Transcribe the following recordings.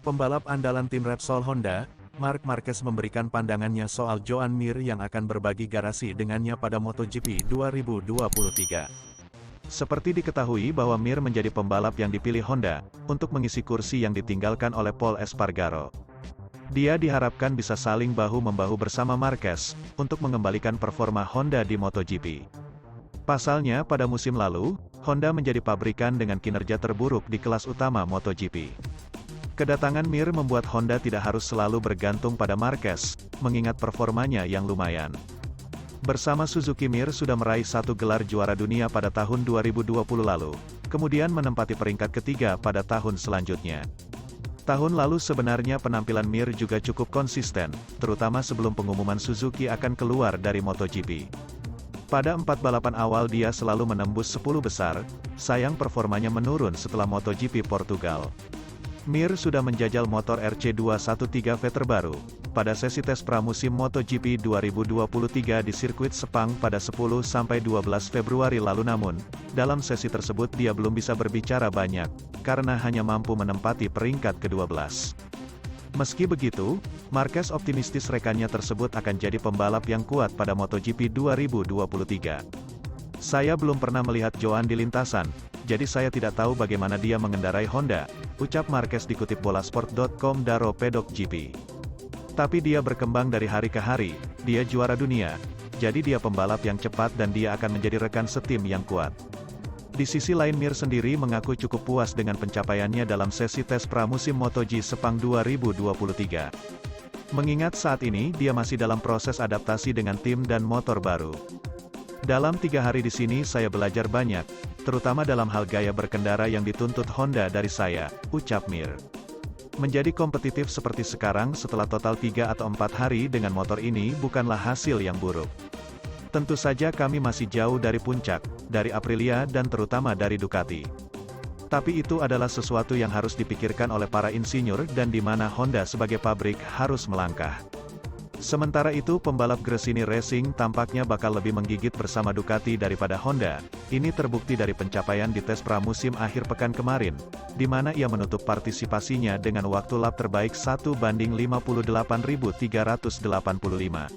Pembalap andalan tim Repsol Honda, Marc Marquez memberikan pandangannya soal Joan Mir yang akan berbagi garasi dengannya pada MotoGP 2023. Seperti diketahui bahwa Mir menjadi pembalap yang dipilih Honda, untuk mengisi kursi yang ditinggalkan oleh Pol Espargaro. Dia diharapkan bisa saling bahu-membahu bersama Marquez, untuk mengembalikan performa Honda di MotoGP. Pasalnya pada musim lalu, Honda menjadi pabrikan dengan kinerja terburuk di kelas utama MotoGP. Kedatangan Mir membuat Honda tidak harus selalu bergantung pada Marquez, mengingat performanya yang lumayan. Bersama Suzuki, Mir sudah meraih 1 gelar juara dunia pada tahun 2020 lalu, kemudian menempati peringkat ketiga pada tahun selanjutnya. Tahun lalu sebenarnya penampilan Mir juga cukup konsisten, terutama sebelum pengumuman Suzuki akan keluar dari MotoGP. Pada 4 balapan awal dia selalu menembus 10 besar, sayang performanya menurun setelah MotoGP Portugal. Mir sudah menjajal motor RC213V terbaru, pada sesi tes pramusim MotoGP 2023 di sirkuit Sepang pada 10–12 Februari lalu, namun, dalam sesi tersebut dia belum bisa berbicara banyak, karena hanya mampu menempati peringkat ke-12. Meski begitu, Marquez optimistis rekannya tersebut akan jadi pembalap yang kuat pada MotoGP 2023. Saya belum pernah melihat Joan di lintasan, jadi saya tidak tahu bagaimana dia mengendarai Honda, ucap Marquez dikutip bolasport.com dari Pedok GP. Tapi dia berkembang dari hari ke hari, dia juara dunia, jadi dia pembalap yang cepat dan dia akan menjadi rekan setim yang kuat. Di sisi lain, Mir sendiri mengaku cukup puas dengan pencapaiannya dalam sesi tes pramusim MotoGP Sepang 2023. Mengingat saat ini dia masih dalam proses adaptasi dengan tim dan motor baru. Dalam 3 hari di sini saya belajar banyak, terutama dalam hal gaya berkendara yang dituntut Honda dari saya, ucap Mir. Menjadi kompetitif seperti sekarang setelah total 3 atau 4 hari dengan motor ini bukanlah hasil yang buruk. Tentu saja kami masih jauh dari puncak, dari Aprilia dan terutama dari Ducati. Tapi itu adalah sesuatu yang harus dipikirkan oleh para insinyur dan di mana Honda sebagai pabrik harus melangkah. Sementara itu pembalap Gresini Racing tampaknya bakal lebih menggigit bersama Ducati daripada Honda. Ini terbukti dari pencapaian di tes pramusim akhir pekan kemarin, di mana ia menutup partisipasinya dengan waktu lap terbaik 1:58.385.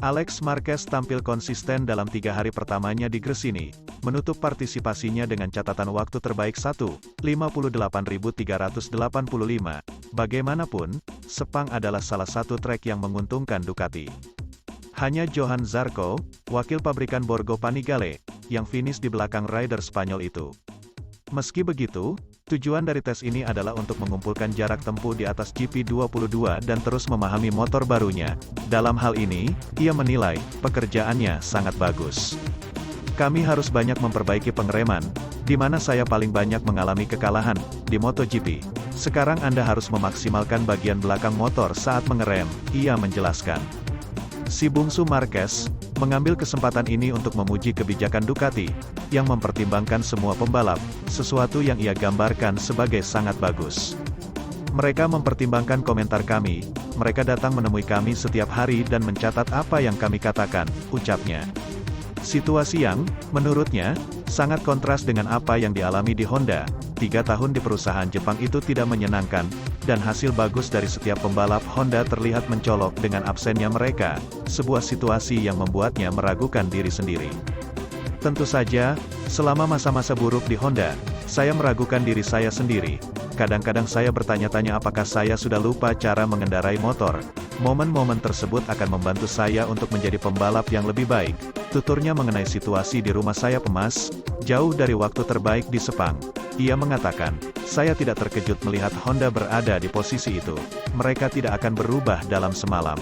Alex Marquez tampil konsisten dalam 3 hari pertamanya di Gresini, menutup partisipasinya dengan catatan waktu terbaik 1:58.385. Bagaimanapun, Sepang adalah salah satu trek yang menguntungkan Ducati. Hanya Johan Zarco, wakil pabrikan Borgo Panigale, yang finish di belakang rider Spanyol itu. Meski begitu, tujuan dari tes ini adalah untuk mengumpulkan jarak tempuh di atas GP22 dan terus memahami motor barunya. Dalam hal ini, ia menilai, pekerjaannya sangat bagus. Kami harus banyak memperbaiki pengereman, di mana saya paling banyak mengalami kekalahan, di MotoGP. Sekarang Anda harus memaksimalkan bagian belakang motor saat mengerem, ia menjelaskan. Si bungsu Marquez, mengambil kesempatan ini untuk memuji kebijakan Ducati, yang mempertimbangkan semua pembalap, sesuatu yang ia gambarkan sebagai sangat bagus. Mereka mempertimbangkan komentar kami, mereka datang menemui kami setiap hari dan mencatat apa yang kami katakan, ucapnya. Situasi yang, menurutnya, sangat kontras dengan apa yang dialami di Honda. 3 tahun di perusahaan Jepang itu tidak menyenangkan, dan hasil bagus dari setiap pembalap Honda terlihat mencolok dengan absennya mereka, sebuah situasi yang membuatnya meragukan diri sendiri. Tentu saja, selama masa-masa buruk di Honda, saya meragukan diri saya sendiri. Kadang-kadang saya bertanya-tanya apakah saya sudah lupa cara mengendarai motor. Momen-momen tersebut akan membantu saya untuk menjadi pembalap yang lebih baik, tuturnya mengenai situasi di rumah saya pemas, jauh dari waktu terbaik di Sepang. Ia mengatakan, saya tidak terkejut melihat Honda berada di posisi itu. Mereka tidak akan berubah dalam semalam.